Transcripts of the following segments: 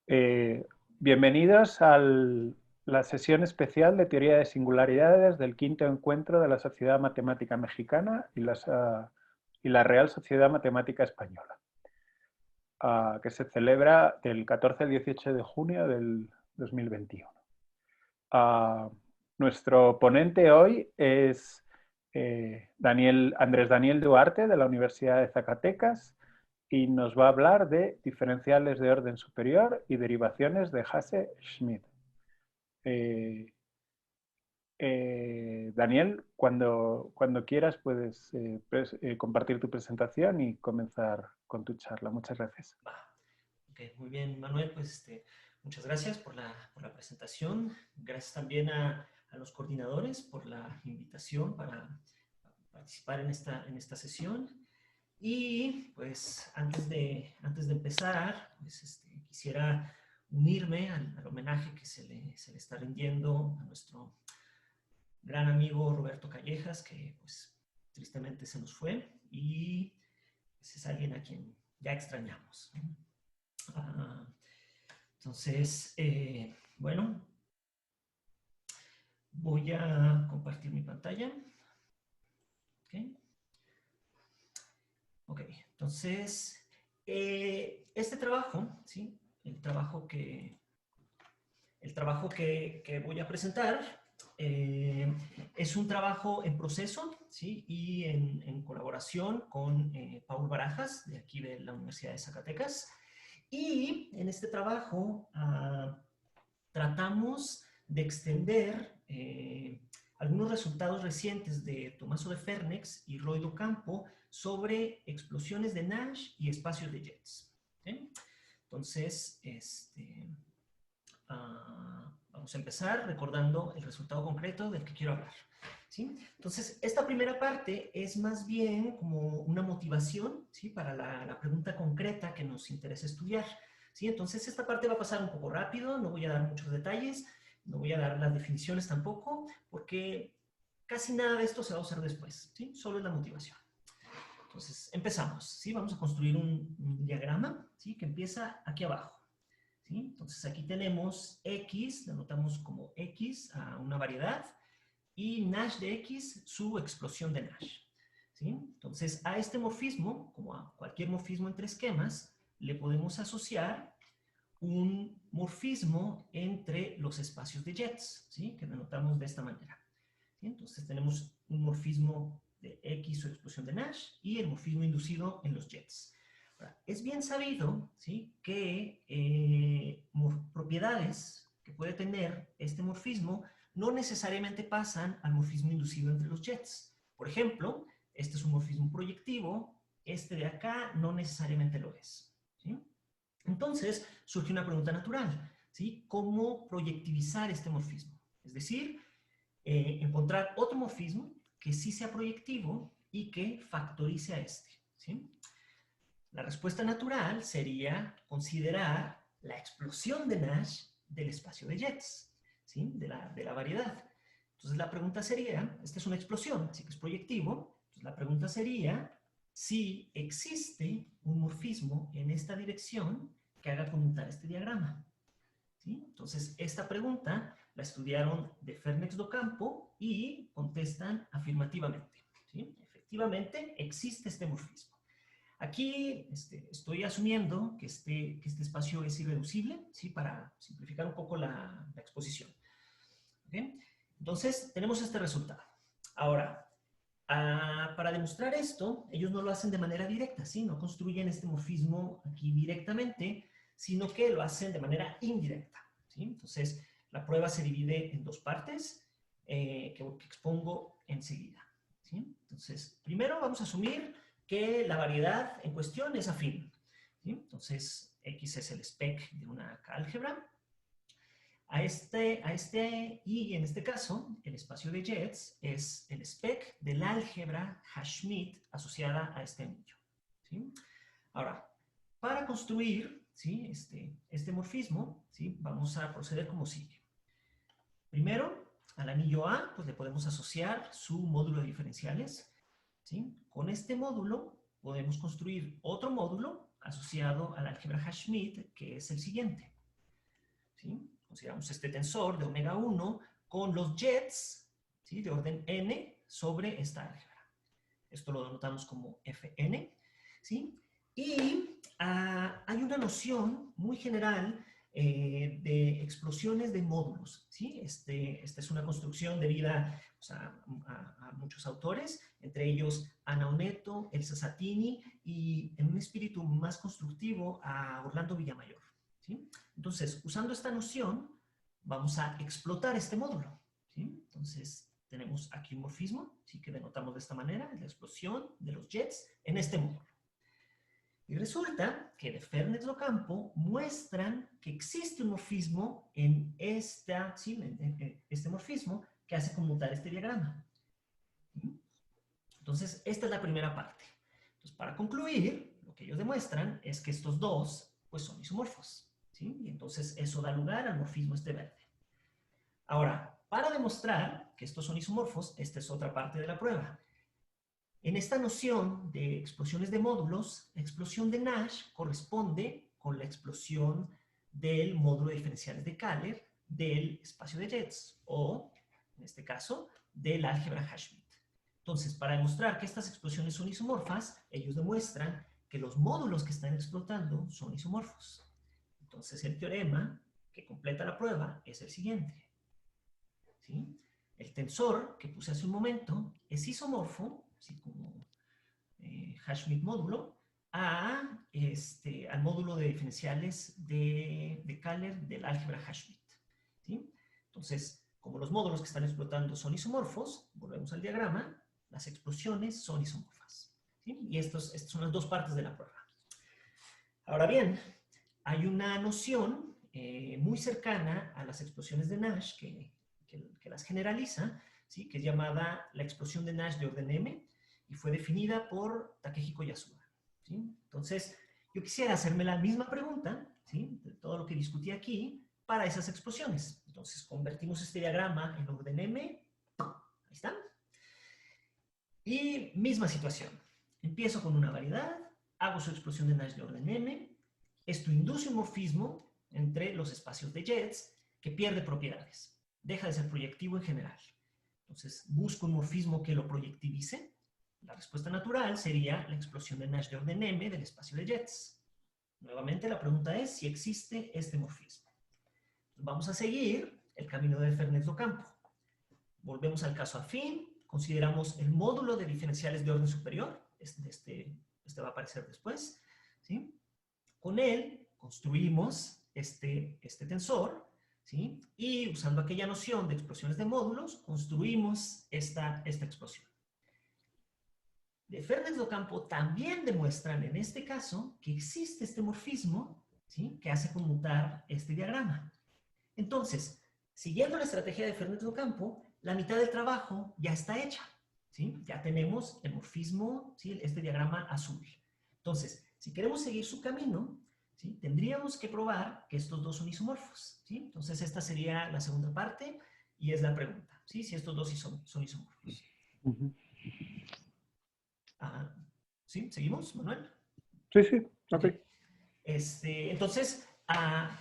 Eh, Bienvenidos a la sesión especial de teoría de singularidades del quinto encuentro de la Sociedad Matemática Mexicana y la Real Sociedad Matemática Española, que se celebra del 14 al 18 de junio del 2021. Nuestro ponente hoy es Andrés Daniel Duarte, de la Universidad de Zacatecas, y nos va a hablar de diferenciales de orden superior y derivaciones de Hasse-Schmidt. Daniel, cuando quieras puedes compartir tu presentación y comenzar con tu charla. Muchas gracias. Okay, muy bien, Manuel, pues muchas gracias por la presentación. Gracias también a los coordinadores por la invitación para participar en esta sesión. Y pues antes de empezar, pues quisiera unirme al homenaje que se le está rindiendo a nuestro gran amigo Roberto Callejas, que pues tristemente se nos fue y pues, es alguien a quien ya extrañamos. Uh, entonces, bueno, voy a compartir mi pantalla. Okay. Ok, entonces, este trabajo, ¿sí? El trabajo que voy a presentar es un trabajo en proceso, ¿sí? Y en colaboración con Paul Barajas, de aquí de la Universidad de Zacatecas. Y en este trabajo tratamos de extender algunos resultados recientes de Tommaso de Fernex y Roy Docampo sobre explosiones de Nash y espacios de jets. ¿Okay? Entonces, vamos a empezar recordando el resultado concreto del que quiero hablar. ¿Sí? Entonces, esta primera parte es más bien como una motivación, ¿sí? Para la pregunta concreta que nos interesa estudiar. ¿Sí? Entonces, esta parte va a pasar un poco rápido, no voy a dar muchos detalles, no voy a dar las definiciones tampoco, porque casi nada de esto se va a usar después, ¿sí? Solo es la motivación. Entonces, empezamos, ¿sí? Vamos a construir un diagrama, ¿sí? Que empieza aquí abajo, ¿sí? Entonces, aquí tenemos X, lo anotamos como X a una variedad, y Nash de X, su explosión de Nash. ¿Sí? Entonces, a este morfismo, como a cualquier morfismo entre esquemas, le podemos asociar un morfismo entre los espacios de jets, ¿sí? Que denotamos de esta manera. ¿Sí? Entonces, tenemos un morfismo de X, su explosión de Nash, y el morfismo inducido en los jets. Ahora, es bien sabido, ¿sí? Que propiedades que puede tener este morfismo no necesariamente pasan al morfismo inducido entre los jets. Por ejemplo, este es un morfismo proyectivo, este de acá no necesariamente lo es. ¿Sí? Entonces, surge una pregunta natural, ¿sí? ¿Cómo proyectivizar este morfismo? Es decir, encontrar otro morfismo que sí sea proyectivo y que factorice a este, ¿sí? La respuesta natural sería considerar la explosión de Nash del espacio de jets, ¿sí? De la variedad. Entonces la pregunta sería, esta es una explosión, así que es proyectivo, entonces la pregunta sería si existe un morfismo en esta dirección que haga conmutar este diagrama. ¿Sí? Entonces, esta pregunta la estudiaron de Fernex Docampo y contestan afirmativamente. ¿Sí? Efectivamente, existe este morfismo. Aquí estoy asumiendo que este espacio es irreducible, ¿sí? Para simplificar un poco la exposición. ¿Okay? Entonces, tenemos este resultado. Ahora, para demostrar esto, ellos no lo hacen de manera directa, ¿sí? No construyen este morfismo aquí directamente, sino que lo hacen de manera indirecta, ¿sí? Entonces, la prueba se divide en dos partes que expongo enseguida, ¿sí? Entonces, primero vamos a asumir que la variedad en cuestión es afín, ¿sí? Entonces, X es el spec de una álgebra. Y en este caso, el espacio de jets es el spec del álgebra Hash-Schmidt asociada a este anillo. ¿Sí? Ahora, para construir, ¿sí? este morfismo, ¿sí? Vamos a proceder como sigue. Primero, al anillo A, pues le podemos asociar su módulo de diferenciales. ¿Sí? Con este módulo podemos construir otro módulo asociado al álgebra Hash-Schmidt, que es el siguiente. ¿sí? Consideramos este tensor de omega 1 con los jets, ¿sí? De orden n sobre esta álgebra. Esto lo denotamos como Fn, ¿sí? Y hay una noción muy general de explosiones de módulos, ¿sí? Esta es una construcción debida, o sea, a muchos autores, entre ellos Ana Oneto, Elsa Sattini y, en un espíritu más constructivo, a Orlando Villamayor, ¿sí? Entonces, usando esta noción, vamos a explotar este módulo, ¿sí? Entonces, tenemos aquí un morfismo, ¿sí? Que denotamos de esta manera, la explosión de los jets en este módulo. Y resulta que de Fernet-Ocampo muestran que existe un morfismo en este morfismo que hace conmutar este diagrama. Entonces, esta es la primera parte. Entonces, para concluir, lo que ellos demuestran es que estos dos pues, son isomorfos, ¿sí? Y entonces eso da lugar al morfismo este verde. Ahora, para demostrar que estos son isomorfos, esta es otra parte de la prueba. En esta noción de explosiones de módulos, la explosión de Nash corresponde con la explosión del módulo de diferenciales de Kähler del espacio de jets, o, en este caso, del álgebra Hashmith. Entonces, para demostrar que estas explosiones son isomorfas, ellos demuestran que los módulos que están explotando son isomorfos. Entonces, el teorema que completa la prueba es el siguiente, ¿sí? El tensor que puse hace un momento es isomorfo, así como Hashmith módulo, al módulo de diferenciales de Kähler del álgebra Hashmith, ¿sí? Entonces, como los módulos que están explotando son isomorfos, volvemos al diagrama, las explosiones son isomorfas, ¿sí? Y estas son las dos partes de la prueba. Ahora bien, hay una noción muy cercana a las explosiones de Nash que las generaliza, ¿sí? Que es llamada la explosión de Nash de orden M, y fue definida por Takehiko Yasuda, ¿sí? Entonces, yo quisiera hacerme la misma pregunta, ¿sí? De todo lo que discutí aquí para esas explosiones. Entonces, convertimos este diagrama en orden M, ahí está, y misma situación. Empiezo con una variedad, hago su explosión de Nash de orden M, esto induce un morfismo entre los espacios de jets que pierde propiedades, deja de ser proyectivo en general. Entonces, busco un morfismo que lo proyectivice. La respuesta natural sería la explosión de Nash de orden M del espacio de jets. Nuevamente, la pregunta es si existe este morfismo. Entonces, vamos a seguir el camino de Fernet-Ocampo. Volvemos al caso afín, consideramos el módulo de diferenciales de orden superior, este va a aparecer después, ¿sí? Con él construimos este tensor, ¿sí? Y usando aquella noción de explosiones de módulos, construimos esta explosión. De Fernet-Ocampo también demuestran en este caso que existe este morfismo, ¿sí? Que hace conmutar este diagrama. Entonces, siguiendo la estrategia de Fernet-Ocampo, la mitad del trabajo ya está hecha, ¿sí? Ya tenemos el morfismo, ¿sí? Este diagrama azul. Entonces, si queremos seguir su camino, ¿sí? Tendríamos que probar que estos dos son isomorfos, ¿sí? Entonces, esta sería la segunda parte y es la pregunta, ¿sí? Si estos dos son isomorfos. ¿Sí? ¿Seguimos, Manuel? Sí, sí, ok. Entonces,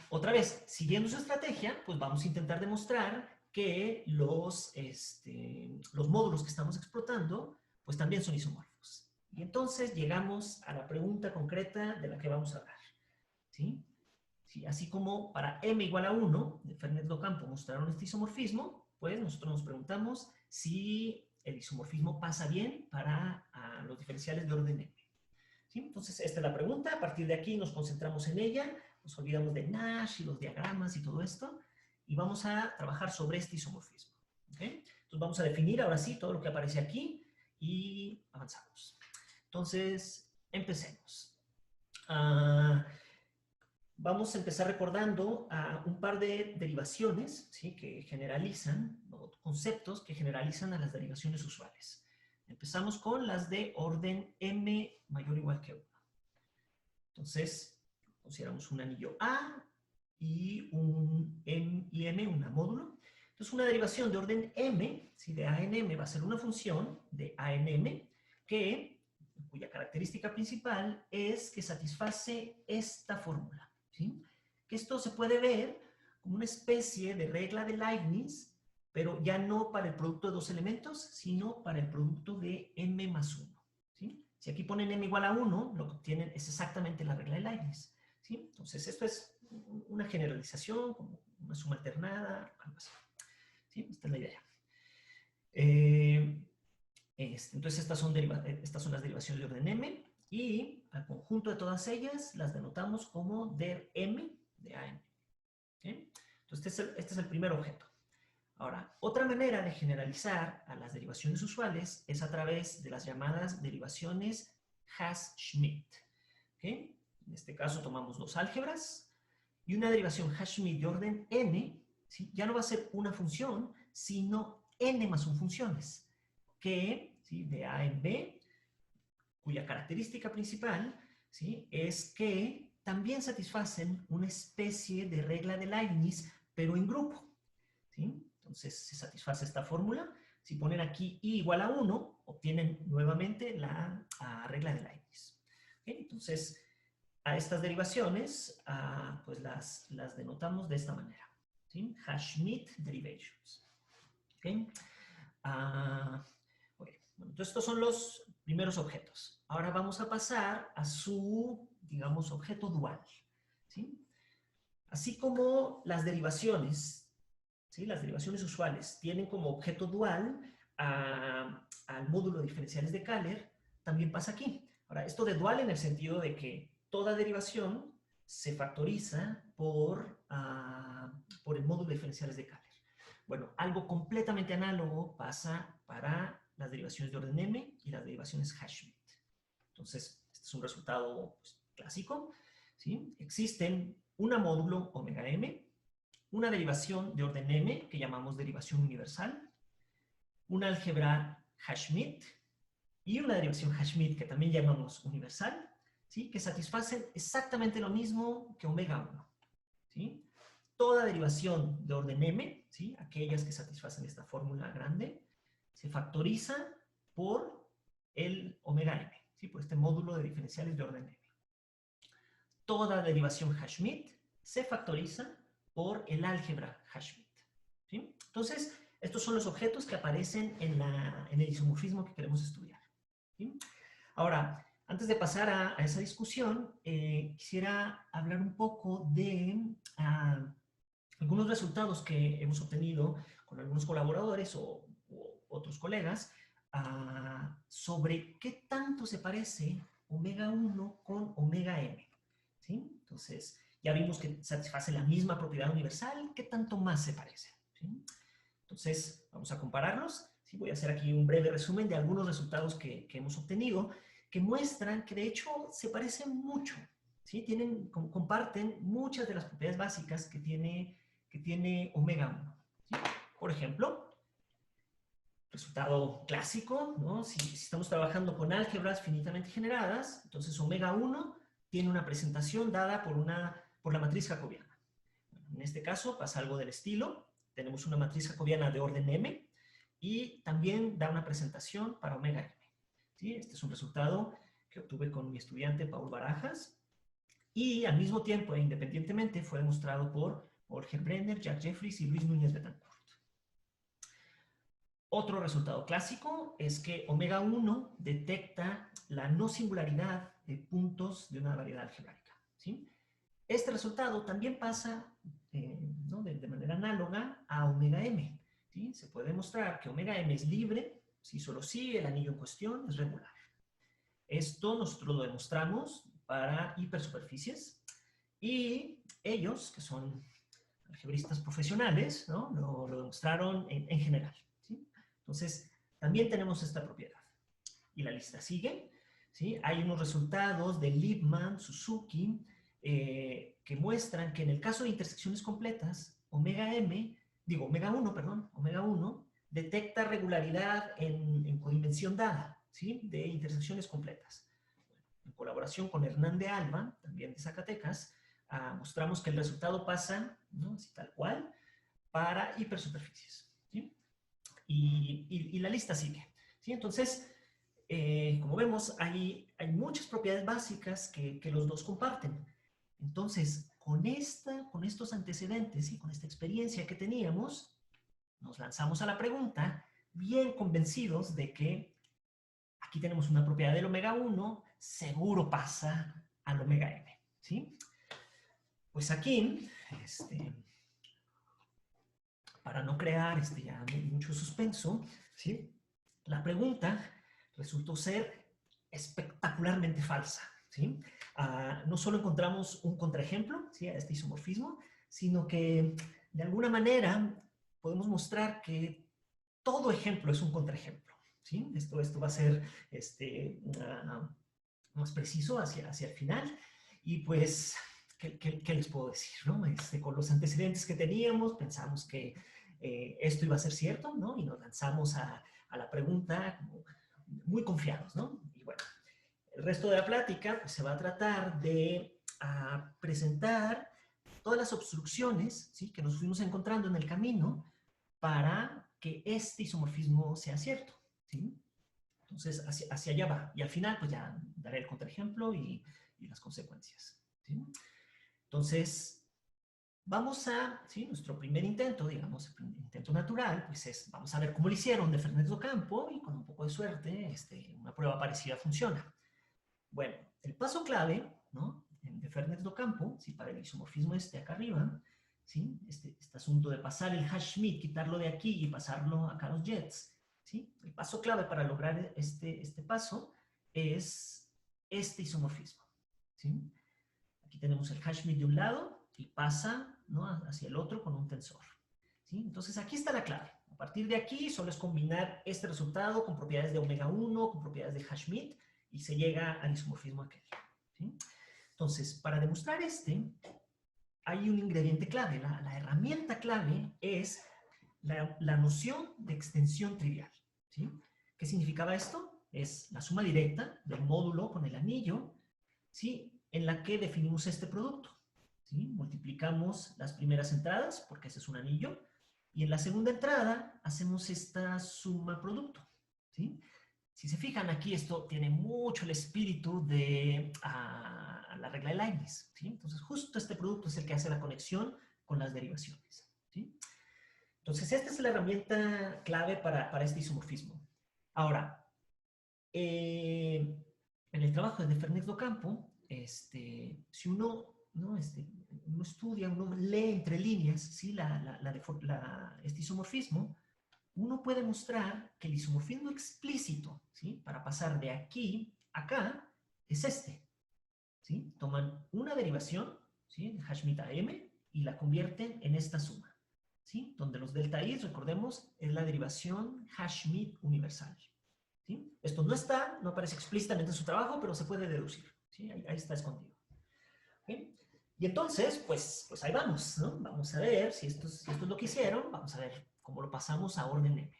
otra vez, siguiendo su estrategia, pues vamos a intentar demostrar que los módulos que estamos explotando, pues también son isomorfos. Y entonces llegamos a la pregunta concreta de la que vamos a hablar, ¿sí? Sí, así como para m igual a 1, de Fernet-Ocampo mostraron este isomorfismo, pues nosotros nos preguntamos si el isomorfismo pasa bien para los diferenciales de orden m. ¿Sí? Entonces, esta es la pregunta. A partir de aquí nos concentramos en ella, nos olvidamos de Nash y los diagramas y todo esto, y vamos a trabajar sobre este isomorfismo. ¿Okay? Entonces, vamos a definir ahora sí todo lo que aparece aquí y avanzamos. Entonces, empecemos. Vamos a empezar recordando un par de derivaciones, ¿sí? Que generalizan, ¿no? Conceptos que generalizan a las derivaciones usuales. Empezamos con las de orden m mayor o igual que 1. Entonces, consideramos un anillo A y un m, un módulo. Entonces, una derivación de orden m, ¿sí? De a en m, va a ser una función de a en m cuya característica principal es que satisface esta fórmula, ¿sí? Que esto se puede ver como una especie de regla de Leibniz, pero ya no para el producto de dos elementos, sino para el producto de m más 1. ¿Sí? Si aquí ponen m igual a 1, lo que obtienen es exactamente la regla de Leibniz. ¿Sí? Entonces, esto es una generalización, como una suma alternada, algo así. ¿Sí? Esta es la idea. Entonces, estas son las derivaciones de orden m, y al conjunto de todas ellas las denotamos como der m de AM. ¿Sí? Entonces, este es el primer objeto. Ahora, otra manera de generalizar a las derivaciones usuales es a través de las llamadas derivaciones Hash-Schmidt. ¿Okay? En este caso tomamos dos álgebras y una derivación Hash-Schmidt de orden n, ¿sí? Ya no va a ser una función, sino n más 1 funciones, que, ¿sí? De A en B, cuya característica principal, ¿sí? Es que también satisfacen una especie de regla de Leibniz, pero en grupo. ¿Sí? Entonces se satisface esta fórmula. Si ponen aquí i igual a 1, obtienen nuevamente la regla de Leibniz. ¿Okay? Entonces, a estas derivaciones, pues las denotamos de esta manera. ¿Sí? Hash-Schmidt derivations. ¿Okay? Okay. Bueno, entonces estos son los primeros objetos. Ahora vamos a pasar a su, digamos, objeto dual. ¿Sí? Así como las derivaciones, ¿sí? Las derivaciones usuales tienen como objeto dual al módulo de diferenciales de Kähler, también pasa aquí. Ahora, esto de dual en el sentido de que toda derivación se factoriza por el módulo de diferenciales de Kähler. Bueno, algo completamente análogo pasa para las derivaciones de orden m y las derivaciones Hash-Schmidt. Entonces, este es un resultado pues, clásico. ¿Sí? Existen una módulo omega m, una derivación de orden m, que llamamos derivación universal, una álgebra Hash-Schmidt y una derivación Hash-Schmidt que también llamamos universal, ¿sí? Que satisfacen exactamente lo mismo que omega 1. ¿Sí? Toda derivación de orden m, ¿sí? Aquellas que satisfacen esta fórmula grande, se factoriza por el omega m, ¿sí? Por este módulo de diferenciales de orden m. Toda derivación Hash-Schmidt se factoriza por el álgebra Hash-Schmidt. ¿Sí? Entonces, estos son los objetos que aparecen en el isomorfismo que queremos estudiar. ¿Sí? Ahora, antes de pasar a esa discusión, quisiera hablar un poco de algunos resultados que hemos obtenido con algunos colaboradores o otros colegas sobre qué tanto se parece omega 1 con omega m. ¿Sí? Entonces, ya vimos que satisface la misma propiedad universal, ¿qué tanto más se parece? ¿Sí? Entonces, vamos a compararlos. ¿Sí? Voy a hacer aquí un breve resumen de algunos resultados que hemos obtenido, que muestran que de hecho se parecen mucho. ¿Sí? Comparten muchas de las propiedades básicas que tiene omega 1. ¿Sí? Por ejemplo, resultado clásico, ¿no? Si estamos trabajando con álgebras finitamente generadas, entonces omega 1 tiene una presentación dada por la matriz jacobiana. En este caso pasa algo del estilo. Tenemos una matriz jacobiana de orden m y también da una presentación para omega m. ¿Sí? Este es un resultado que obtuve con mi estudiante Paul Barajas y al mismo tiempo e independientemente fue demostrado por Holger Brenner, Jack Jeffries y Luis Núñez Betancourt. Otro resultado clásico es que omega 1 detecta la no singularidad de puntos de una variedad algebraica. ¿Sí? Este resultado también pasa ¿no? de manera análoga a omega m. ¿Sí? Se puede demostrar que omega m es libre si solo si el anillo en cuestión es regular. Esto nosotros lo demostramos para hipersuperficies y ellos, que son algebristas profesionales, ¿no? lo demostraron en general. ¿Sí? Entonces, también tenemos esta propiedad. Y la lista sigue. ¿Sí? Hay unos resultados de Liebman, Suzuki, que muestran que en el caso de intersecciones completas, omega 1 detecta regularidad en codimensión dada, ¿sí? De intersecciones completas. En colaboración con Hernán de Alba, también de Zacatecas, mostramos que el resultado pasa, ¿no? Así tal cual, para hipersuperficies. ¿Sí? Y la lista sigue. ¿Sí? Entonces, como vemos, hay muchas propiedades básicas que los dos comparten. Entonces, con estos antecedentes y con esta experiencia que teníamos, nos lanzamos a la pregunta bien convencidos de que aquí tenemos una propiedad del omega 1, seguro pasa al omega n, ¿sí? Pues aquí, para no crear ya mucho suspenso, ¿sí? La pregunta resultó ser espectacularmente falsa, ¿sí? No solo encontramos un contraejemplo, ¿sí?, a este isomorfismo, sino que de alguna manera podemos mostrar que todo ejemplo es un contraejemplo, ¿sí? Esto va a ser más preciso hacia el final. Y pues, ¿qué les puedo decir, no? Con los antecedentes que teníamos, pensamos que esto iba a ser cierto, ¿no? Y nos lanzamos a la pregunta muy confiados, ¿no? Y bueno, el resto de la plática pues, se va a tratar de presentar todas las obstrucciones, ¿sí?, que nos fuimos encontrando en el camino para que este isomorfismo sea cierto, ¿sí? Entonces, hacia allá va. Y al final, pues ya daré el contraejemplo y las consecuencias, ¿sí? Entonces, vamos a, ¿sí?, nuestro primer intento, digamos, el intento natural, pues es, vamos a ver cómo lo hicieron de Fernet do Campo y con un poco de suerte, una prueba parecida funciona. Bueno, el paso clave, ¿no?, de Fernet do Campo, ¿sí?, para el isomorfismo acá arriba, ¿sí?, este asunto de pasar el hash Schmidt, quitarlo de aquí y pasarlo acá a los jets, ¿sí? El paso clave para lograr este paso es este isomorfismo, ¿sí? Aquí tenemos el hash Schmidt de un lado y pasa, ¿no?, hacia el otro con un tensor, ¿sí? Entonces aquí está la clave. A partir de aquí solo es combinar este resultado con propiedades de omega 1, con propiedades de hash Schmidt, y se llega al isomorfismo aquel, ¿sí? Entonces, para demostrar hay un ingrediente clave. La herramienta clave es la noción de extensión trivial, ¿sí? ¿Qué significaba esto? Es la suma directa del módulo con el anillo, ¿sí?, en la que definimos este producto, ¿sí? Multiplicamos las primeras entradas, porque ese es un anillo, y en la segunda entrada hacemos esta suma producto, ¿sí? Si se fijan aquí, esto tiene mucho el espíritu de la regla de Leibniz, ¿sí? Entonces, justo este producto es el que hace la conexión con las derivaciones, ¿sí? Entonces, esta es la herramienta clave para este isomorfismo. Ahora, en el trabajo de Fernet do Campo, si uno, ¿no?, uno estudia, uno lee entre líneas, ¿sí?, este isomorfismo, uno puede mostrar que el isomorfismo explícito, ¿sí?, para pasar de aquí a acá, es ¿sí? Toman una derivación, ¿sí?, de hash Schmidt a m, y la convierten en esta suma, ¿sí?, donde los delta i, recordemos, es la derivación hash Schmidt universal, ¿sí? Esto no aparece explícitamente en su trabajo, pero se puede deducir, ¿sí? Ahí está escondido. ¿Sí? Y entonces, pues ahí vamos, ¿no? Vamos a ver si esto es lo que hicieron, vamos a ver cómo lo pasamos a orden m.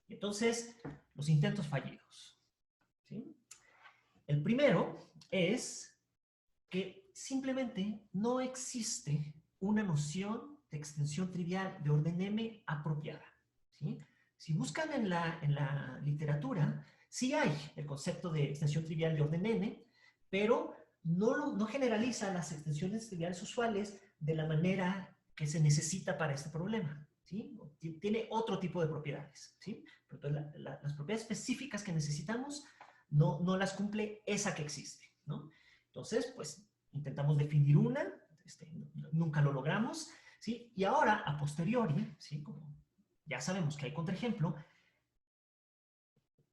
Y entonces, los intentos fallidos, ¿sí? El primero es que simplemente no existe una noción de extensión trivial de orden m apropiada, ¿sí? Si buscan en la literatura, sí hay el concepto de extensión trivial de orden n, pero no generaliza las extensiones triviales usuales de la manera que se necesita para este problema, ¿sí? Tiene otro tipo de propiedades, ¿sí? Pero las propiedades específicas que necesitamos no las cumple esa que existe, ¿no? Entonces, pues, intentamos definir una, nunca lo logramos, ¿sí? Y ahora, a posteriori, ¿sí?, como ya sabemos que hay contraejemplo,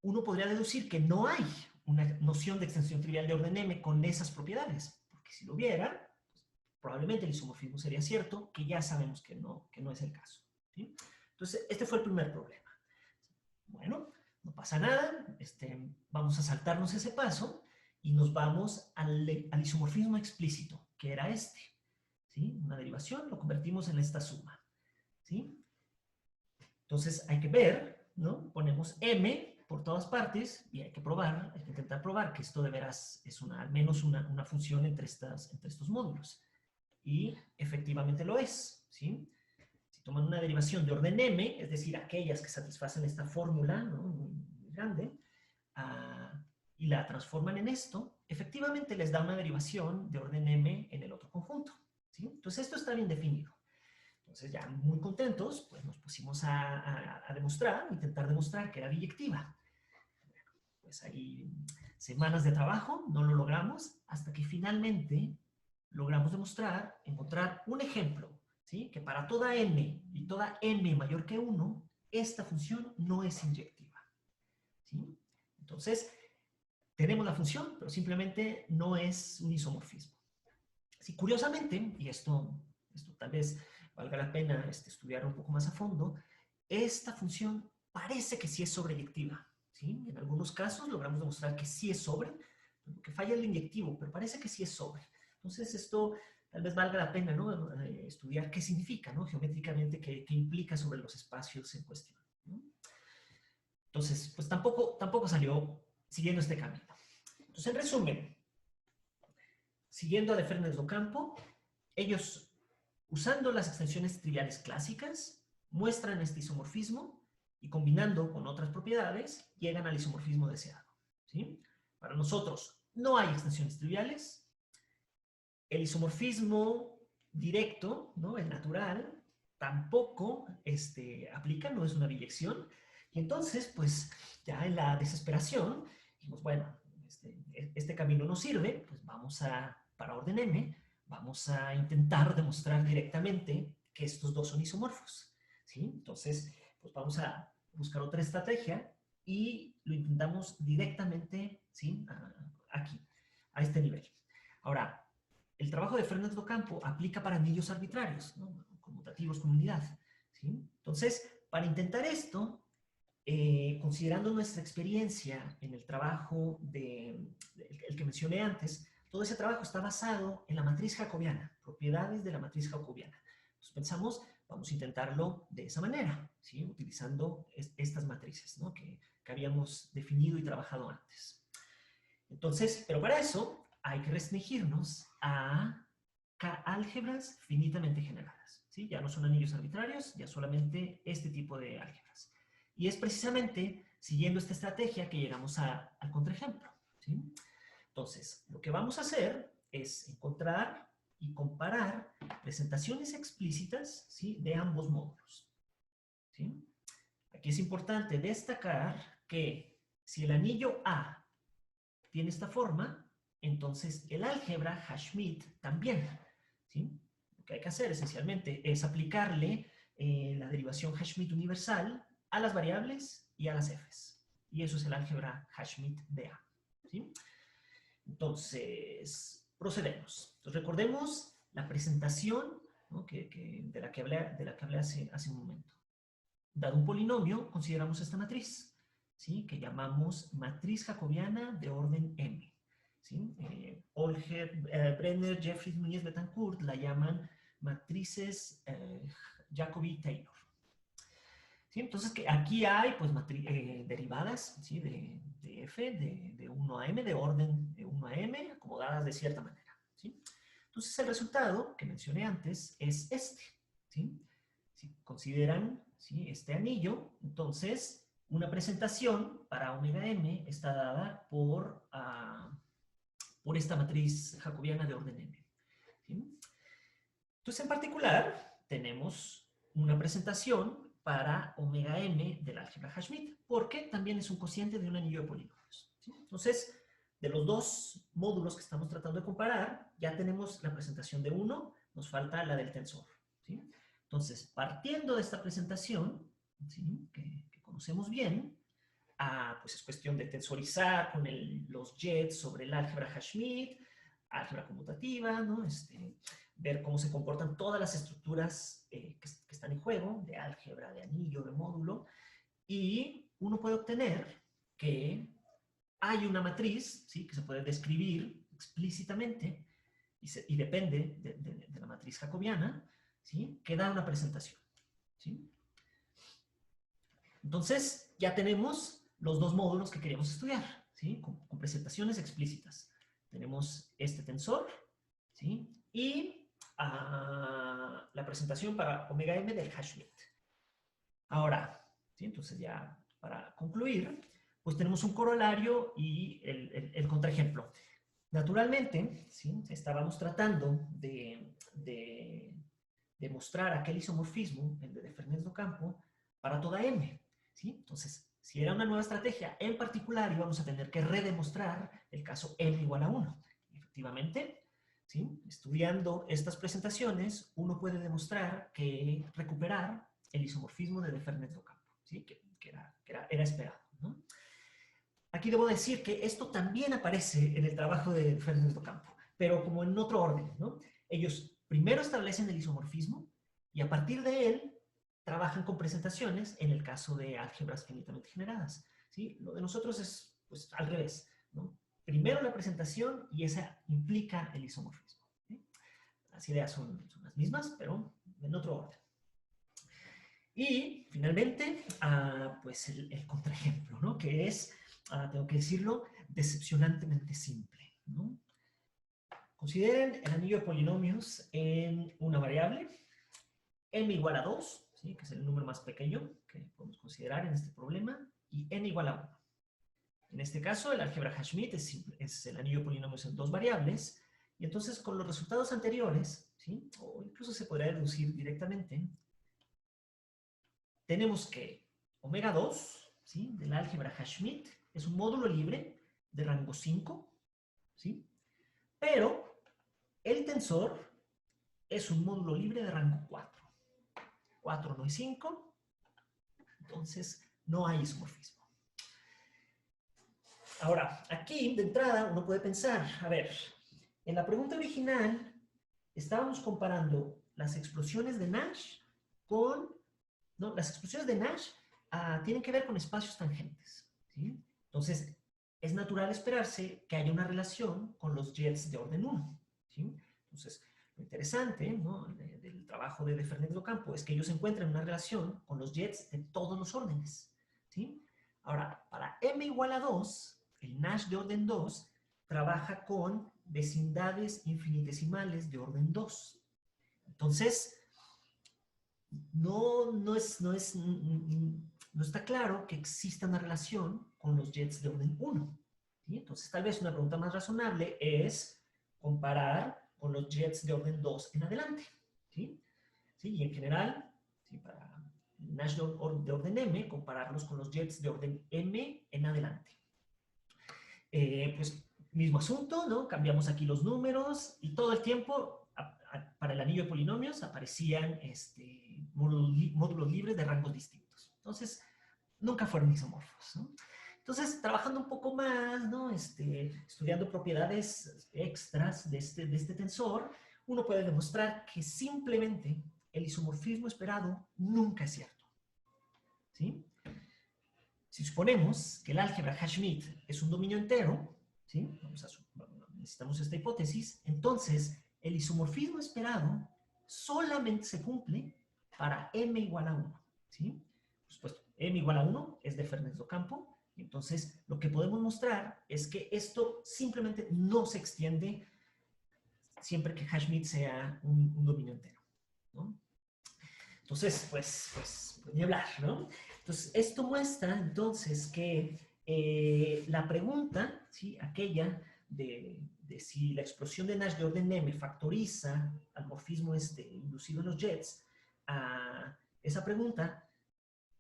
uno podría deducir que no hay una noción de extensión trivial de orden m con esas propiedades, porque si lo hubiera, pues, probablemente el isomorfismo sería cierto, que ya sabemos que no es el caso, ¿sí? Entonces, este fue el primer problema. Bueno, no pasa nada, vamos a saltarnos ese paso y nos vamos al isomorfismo explícito, que era ¿sí? Una derivación, lo convertimos en esta suma, ¿sí? Entonces hay que ver, ¿no? Ponemos m por todas partes y hay que intentar probar que esto de veras es al menos una función entre estos módulos. Y efectivamente lo es, ¿sí? Si toman una derivación de orden m, es decir, aquellas que satisfacen esta fórmula, ¿no?, muy grande, y la transforman en esto, efectivamente les da una derivación de orden m en el otro conjunto, ¿sí? Entonces, esto está bien definido. Entonces, ya muy contentos, pues nos pusimos a demostrar, intentar demostrar que era biyectiva. Pues ahí, semanas de trabajo, no lo logramos, hasta que finalmente logramos demostrar, encontrar un ejemplo, ¿sí? Que para toda n y toda m mayor que 1, esta función no es inyectiva, ¿sí? Entonces, tenemos la función, pero simplemente no es un isomorfismo. Sí, curiosamente, y esto tal vez valga la pena estudiar un poco más a fondo, esta función parece que sí es sobreyectiva, ¿sí? En algunos casos logramos demostrar que sí es sobre, que falla el inyectivo, pero parece que sí es sobre. Entonces, esto tal vez valga la pena, ¿no? Estudiar qué significa, ¿no? Geométricamente, qué implica sobre los espacios en cuestión, ¿no? Entonces, pues tampoco salió siguiendo este camino. Entonces, en resumen, siguiendo a de Fernández do Campo, ellos, usando las extensiones triviales clásicas, muestran este isomorfismo y combinando con otras propiedades, llegan al isomorfismo deseado, ¿sí? Para nosotros no hay extensiones triviales. El isomorfismo directo, ¿no? El natural, tampoco aplica, no es una biyección. Y entonces, pues, ya en la desesperación, dijimos, bueno, este camino no sirve, pues vamos para orden M, vamos a intentar demostrar directamente que estos dos son isomorfos, ¿sí? Entonces, pues vamos a buscar otra estrategia y lo intentamos directamente, ¿sí? Aquí, a este nivel. Ahora, el trabajo de Fernández do Campo aplica para anillos arbitrarios, ¿no? Conmutativos con unidad, ¿sí? Entonces, para intentar esto, considerando nuestra experiencia en el trabajo el que mencioné antes, todo ese trabajo está basado en la matriz jacobiana, propiedades de la matriz jacobiana. Entonces pensamos, vamos a intentarlo de esa manera, ¿sí? Utilizando estas matrices, ¿no? que habíamos definido y trabajado antes. Entonces, pero para eso hay que restringirnos a álgebras finitamente generadas, ¿sí? Ya no son anillos arbitrarios, ya solamente este tipo de álgebras. Y es precisamente siguiendo esta estrategia que llegamos al contraejemplo, ¿sí? Entonces, lo que vamos a hacer es encontrar y comparar presentaciones explícitas, ¿sí? De ambos módulos, ¿sí? Aquí es importante destacar que si el anillo A tiene esta forma, entonces el álgebra Hashmid también, ¿sí? Lo que hay que hacer esencialmente es aplicarle la derivación Hashmid universal a las variables y a las f's. Y eso es el álgebra Hashmid de A, ¿sí? Entonces, procedemos. Entonces, recordemos la presentación, ¿no? de la que hablé hace un momento. Dado un polinomio, consideramos esta matriz, ¿sí? Que llamamos matriz jacobiana de orden M. ¿Sí? Olger, Brenner, Jeffries, Núñez, Betancourt la llaman matrices Jacobi-Taylor. ¿Sí? Entonces, que aquí hay pues, derivadas, ¿sí? de f, de 1 a m, de orden de 1 a m, acomodadas de cierta manera, ¿sí? Entonces, el resultado que mencioné antes es este, ¿sí? Si consideran, ¿sí? Este anillo, entonces, una presentación para omega m está dada por esta matriz jacobiana de orden m, ¿sí? Entonces, en particular, tenemos una presentación para omega m del álgebra Hashmid, porque también es un cociente de un anillo de polínomos, ¿sí? Entonces, de los dos módulos que estamos tratando de comparar, ya tenemos la presentación de uno, nos falta la del tensor, ¿sí? Entonces, partiendo de esta presentación, ¿sí? que conocemos bien, pues es cuestión de tensorizar con los jets sobre el álgebra Hashmid, álgebra conmutativa, ¿no? Ver cómo se comportan todas las estructuras que están en juego, de álgebra, de anillo, de módulo, y uno puede obtener que hay una matriz, ¿sí? Que se puede describir explícitamente y depende de la matriz jacobiana, ¿sí? Que da una presentación, ¿sí? Entonces, ya tenemos los dos módulos que queríamos estudiar, ¿sí? Con presentaciones explícitas. Tenemos este tensor, ¿sí? Y la presentación para omega m del Hashmid. Ahora, ¿sí? Entonces ya para concluir, pues tenemos un corolario y el contraejemplo. Naturalmente, ¿sí? Estábamos tratando de mostrar aquel isomorfismo, el de Fernet-Ocampo, para toda M. ¿Sí? Entonces, si era una nueva estrategia, en particular íbamos a tener que redemostrar el caso M igual a 1. Efectivamente, ¿sí? Estudiando estas presentaciones, uno puede demostrar que recuperar el isomorfismo de Fernet-Ocampo, ¿sí? que era esperado, ¿no? Aquí debo decir que esto también aparece en el trabajo de Fernet-Ocampo, pero como en otro orden, ¿no? Ellos primero establecen el isomorfismo y a partir de él trabajan con presentaciones en el caso de álgebras finitamente generadas, ¿sí? Lo de nosotros es pues al revés, ¿no? Primero la presentación y esa implica el isomorfismo, ¿sí? Las ideas son las mismas, pero en otro orden. Y finalmente, pues el contraejemplo, ¿no? Que es, tengo que decirlo, decepcionantemente simple, ¿no? Consideren el anillo de polinomios en una variable, m igual a 2, ¿sí? Que es el número más pequeño que podemos considerar en este problema, y n igual a 1. En este caso, el álgebra Hashmit es el anillo de polinomios en dos variables, y entonces con los resultados anteriores, ¿sí? O incluso se podría deducir directamente, tenemos que omega 2, ¿sí? Del álgebra Hashmit es un módulo libre de rango 5, ¿sí? Pero el tensor es un módulo libre de rango 4. 4 no es 5, entonces no hay isomorfismo. Ahora, aquí de entrada uno puede pensar, a ver, en la pregunta original estábamos comparando las explosiones de Nash con, no, las explosiones de Nash tienen que ver con espacios tangentes, ¿sí? Entonces, es natural esperarse que haya una relación con los jets de orden 1, ¿sí? Entonces, lo interesante, ¿no?, del trabajo de Fernet-Ocampo es que ellos encuentran una relación con los jets de todos los órdenes, ¿sí? Ahora, para m igual a 2, el Nash de orden 2 trabaja con vecindades infinitesimales de orden 2. Entonces, no está claro que exista una relación con los jets de orden 1. ¿Sí? Entonces, tal vez una pregunta más razonable es comparar con los jets de orden 2 en adelante. ¿Sí? ¿Sí? Y en general, ¿sí?, para Nash de orden m, compararlos con los jets de orden m en adelante. Pues mismo asunto, ¿no? Cambiamos aquí los números y todo el tiempo para el anillo de polinomios aparecían módulos libres de rangos distintos. Entonces, nunca fueron isomorfos, ¿no? Entonces, trabajando un poco más, ¿no? Estudiando propiedades extras de este tensor, uno puede demostrar que simplemente el isomorfismo esperado nunca es cierto, ¿sí? Si suponemos que el álgebra Hashmit es un dominio entero, ¿sí? Necesitamos esta hipótesis, entonces el isomorfismo esperado solamente se cumple para m igual a 1, ¿sí? Por supuesto, m igual a 1 es de Fernet-Ocampo, entonces lo que podemos mostrar es que esto simplemente no se extiende siempre que Hashmit sea un dominio entero, ¿no? Entonces, pues ni hablar, ¿no? Entonces, esto muestra entonces que la pregunta, ¿sí?, aquella de si la explosión de Nash de orden m factoriza al morfismo inducido en los jets, esa pregunta,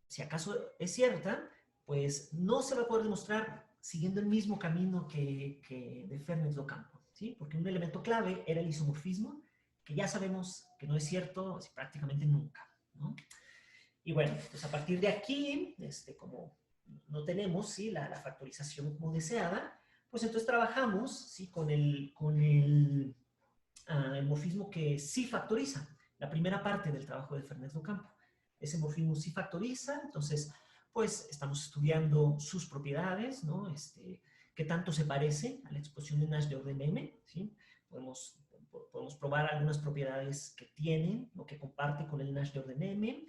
si acaso es cierta, pues no se va a poder demostrar siguiendo el mismo camino que de Fernet-Ocampo, ¿sí? Porque un elemento clave era el isomorfismo, que ya sabemos que no es cierto prácticamente nunca, ¿no? Y bueno, pues a partir de aquí, como no tenemos, ¿sí?, la factorización como deseada, pues entonces trabajamos, ¿sí?, con el morfismo que sí factoriza, la primera parte del trabajo de Fernet-Ocampo. Ese morfismo sí factoriza, entonces, pues estamos estudiando sus propiedades, ¿no? Qué tanto se parece a la explosión de Nash de orden m, ¿sí? Podemos probar algunas propiedades que tienen, o que comparte con el Nash de orden m.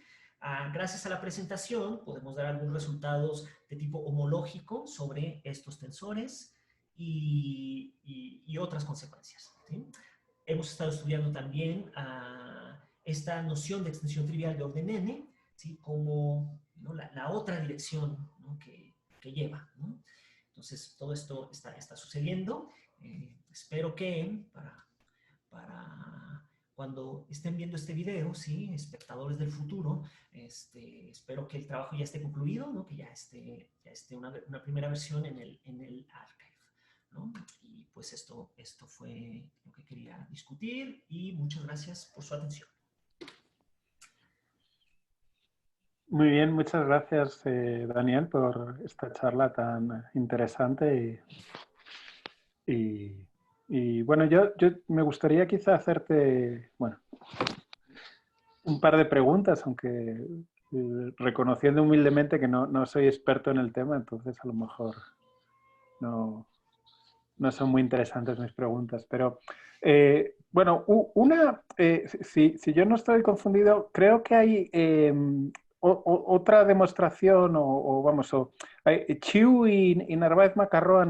Gracias a la presentación podemos dar algunos resultados de tipo homológico sobre estos tensores y otras consecuencias, ¿sí? Hemos estado estudiando también esta noción de extensión trivial de orden n, ¿sí?, como, ¿no?, la otra dirección, ¿no?, que lleva, ¿no? Entonces, todo esto está sucediendo. Espero que para cuando estén viendo este video, ¿sí? Espectadores del futuro, espero que el trabajo ya esté concluido, ¿no? Que ya esté una primera versión en el archive, ¿no? Y pues esto fue lo que quería discutir y muchas gracias por su atención. Muy bien, muchas gracias, Daniel, por esta charla tan interesante. Y bueno, yo me gustaría quizá hacerte, bueno, un par de preguntas, aunque reconociendo humildemente que no soy experto en el tema, entonces a lo mejor no son muy interesantes mis preguntas. Pero bueno, si yo no estoy confundido, creo que hay otra demostración, Chiu y Narváez Macarró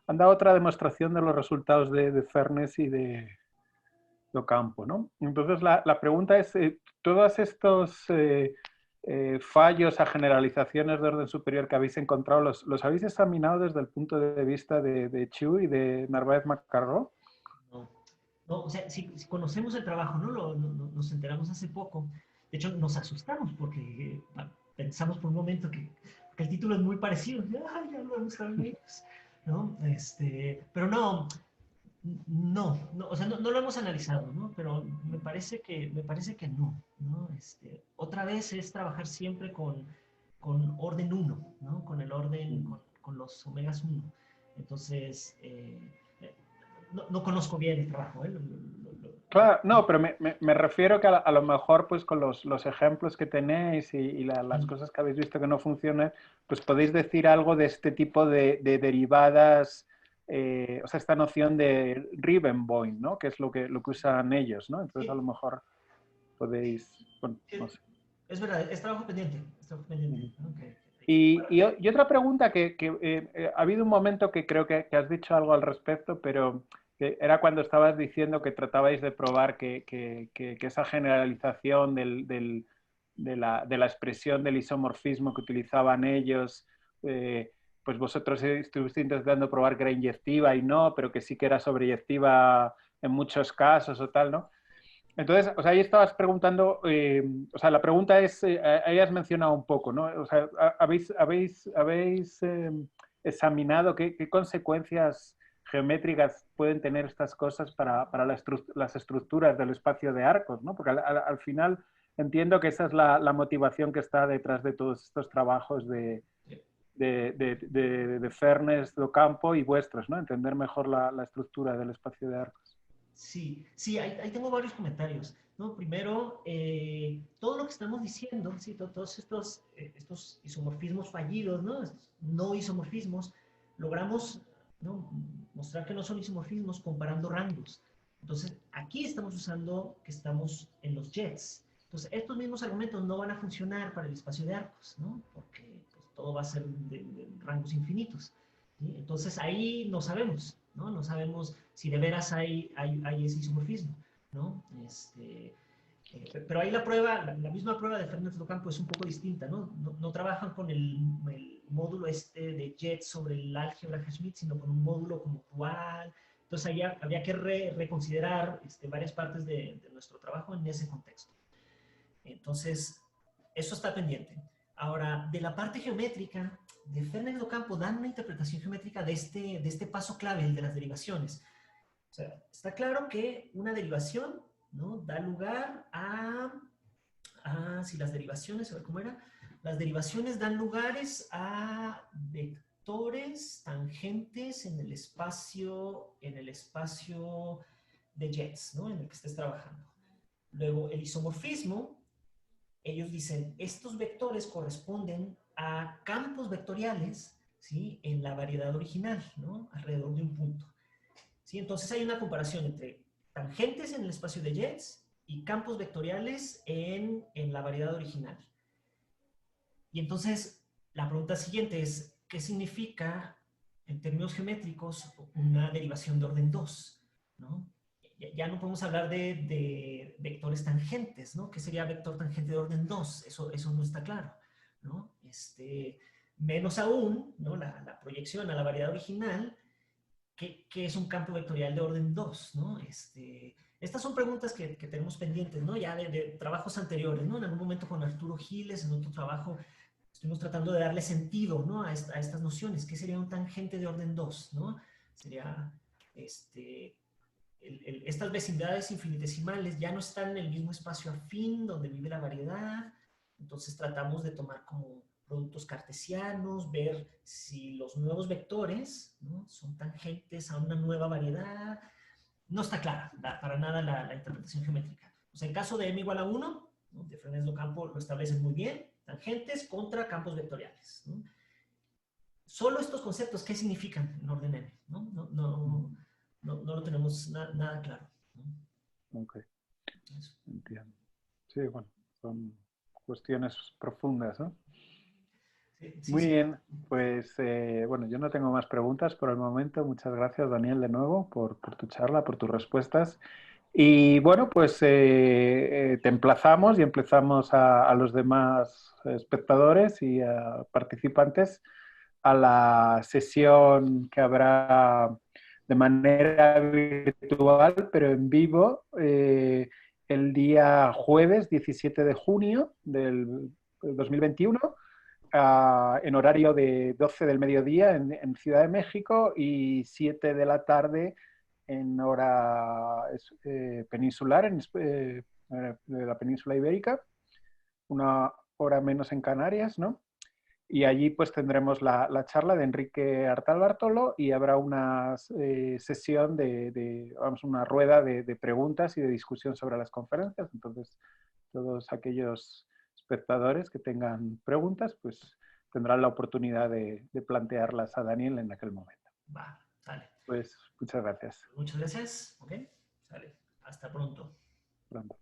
han dado otra demostración de los resultados de Fernes y de Ocampo, ¿no? Entonces la pregunta es, todos estos fallos a generalizaciones de orden superior que habéis encontrado, ¿los habéis examinado desde el punto de vista de Chiu y de Narváez Macarró? No, no, o sea, si conocemos el trabajo, ¿no? Nos enteramos hace poco. De hecho, nos asustamos porque pensamos por un momento que el título es muy parecido. Ya lo hemos sabido ellos, ¿no? Pero no, o sea, no lo hemos analizado, ¿no? Pero me parece que no, ¿no? Otra vez es trabajar siempre con orden 1, ¿no? Con el orden, con los omegas 1. Entonces, no conozco bien el trabajo, ¿eh? Claro, no, pero me refiero que a lo mejor pues con los ejemplos que tenéis y las cosas que habéis visto que no funcionan, pues podéis decir algo de este tipo de derivadas, o sea, esta noción de Riebenbein, ¿no? Que es lo que usan ellos, ¿no? Entonces Sí, a lo mejor podéis, bueno, no sé. es verdad, es trabajo pendiente, ¿no? Y otra pregunta que ha habido un momento que creo que has dicho algo al respecto, pero que era cuando estabas diciendo que tratabais de probar que esa generalización de la expresión del isomorfismo que utilizaban ellos, pues vosotros estuvisteis intentando probar que era inyectiva y no, pero que sí que era sobreyectiva en muchos casos o tal, ¿no? Entonces, o sea, ahí estabas preguntando, o sea, la pregunta es, ahí has mencionado un poco, ¿no? O sea, ¿habéis examinado qué consecuencias geométricas pueden tener estas cosas para las estructuras del espacio de arcos, ¿no? Porque al final entiendo que esa es la motivación que está detrás de todos estos trabajos de Fernes, de Ocampo y vuestros, ¿no? Entender mejor la estructura del espacio de arcos. Sí, ahí tengo varios comentarios, ¿no? Primero, todo lo que estamos diciendo, ¿sí? Todos estos isomorfismos fallidos, ¿no? Estos no isomorfismos, logramos, ¿no? Mostrar que no son isomorfismos comparando rangos. Entonces, aquí estamos usando que estamos en los jets. Entonces, estos mismos argumentos no van a funcionar para el espacio de arcos, ¿no? Porque pues, todo va a ser de rangos infinitos. ¿Sí? Entonces, ahí no sabemos, ¿no? No sabemos si de veras hay ese isomorfismo, ¿no? Pero ahí la misma prueba de Fernández Ocampo es un poco distinta, ¿no? No trabajan con el módulo de Jet sobre el álgebra Schmidt, sino con un módulo como dual. Entonces ahí habría que reconsiderar varias partes de nuestro trabajo en ese contexto. Entonces, eso está pendiente. Ahora, de la parte geométrica, de Fernández Ocampo dan una interpretación geométrica de este paso clave, el de las derivaciones. O sea, está claro que una derivación, ¿no? Da lugar si las derivaciones, a ver cómo era, las derivaciones dan lugares a vectores tangentes en el espacio de jets, ¿no? En el que estés trabajando. Luego, el isomorfismo, ellos dicen, estos vectores corresponden a campos vectoriales, ¿sí? En la variedad original, ¿no? Alrededor de un punto. ¿Sí? Entonces hay una comparación entre tangentes en el espacio de jets y campos vectoriales en la variedad original. Y entonces la pregunta siguiente es, ¿qué significa en términos geométricos una derivación de orden 2? ¿No? Ya no podemos hablar de vectores tangentes, ¿no? ¿Qué sería vector tangente de orden 2? Eso no está claro, ¿no? Menos aún, ¿no? La proyección a la variedad original ¿qué es un campo vectorial de orden 2? ¿No? Estas son preguntas que tenemos pendientes, ¿no? Ya de trabajos anteriores, ¿no? En algún momento con Arturo Giles, en otro trabajo, estuvimos tratando de darle sentido, ¿no? A estas nociones. ¿Qué sería un tangente de orden 2? ¿No? Sería, estas vecindades infinitesimales ya no están en el mismo espacio afín donde vive la variedad, entonces tratamos de tomar como productos cartesianos, ver si los nuevos vectores, ¿no?, son tangentes a una nueva variedad. No está clara para nada la interpretación geométrica. O sea, en caso de m igual a 1, ¿no?, de Fresnel-Ocampo lo establecen muy bien, tangentes contra campos vectoriales, ¿no? Solo estos conceptos, ¿qué significan en orden n? No lo tenemos nada claro, ¿no? Ok, entiendo. Sí, bueno, son cuestiones profundas, ¿no? Sí, Muy sí. bien, pues bueno, yo no tengo más preguntas por el momento. Muchas gracias, Daniel, de nuevo por tu charla, por tus respuestas. Y bueno, pues te emplazamos y empezamos a los demás espectadores y a participantes a la sesión que habrá de manera virtual, pero en vivo, el día jueves 17 de junio del 2021, en horario de 12 del mediodía en Ciudad de México y 7 de la tarde en hora peninsular, de la península ibérica, una hora menos en Canarias, ¿no? Y allí pues tendremos la charla de Enrique Artal Bartolo y habrá una sesión vamos, una rueda de preguntas y de discusión sobre las conferencias. Entonces, todos aquellos espectadores que tengan preguntas, pues tendrán la oportunidad de plantearlas a Daniel en aquel momento. Va, sale. Pues muchas gracias. Muchas gracias. Ok, sale. Hasta pronto. Pronto.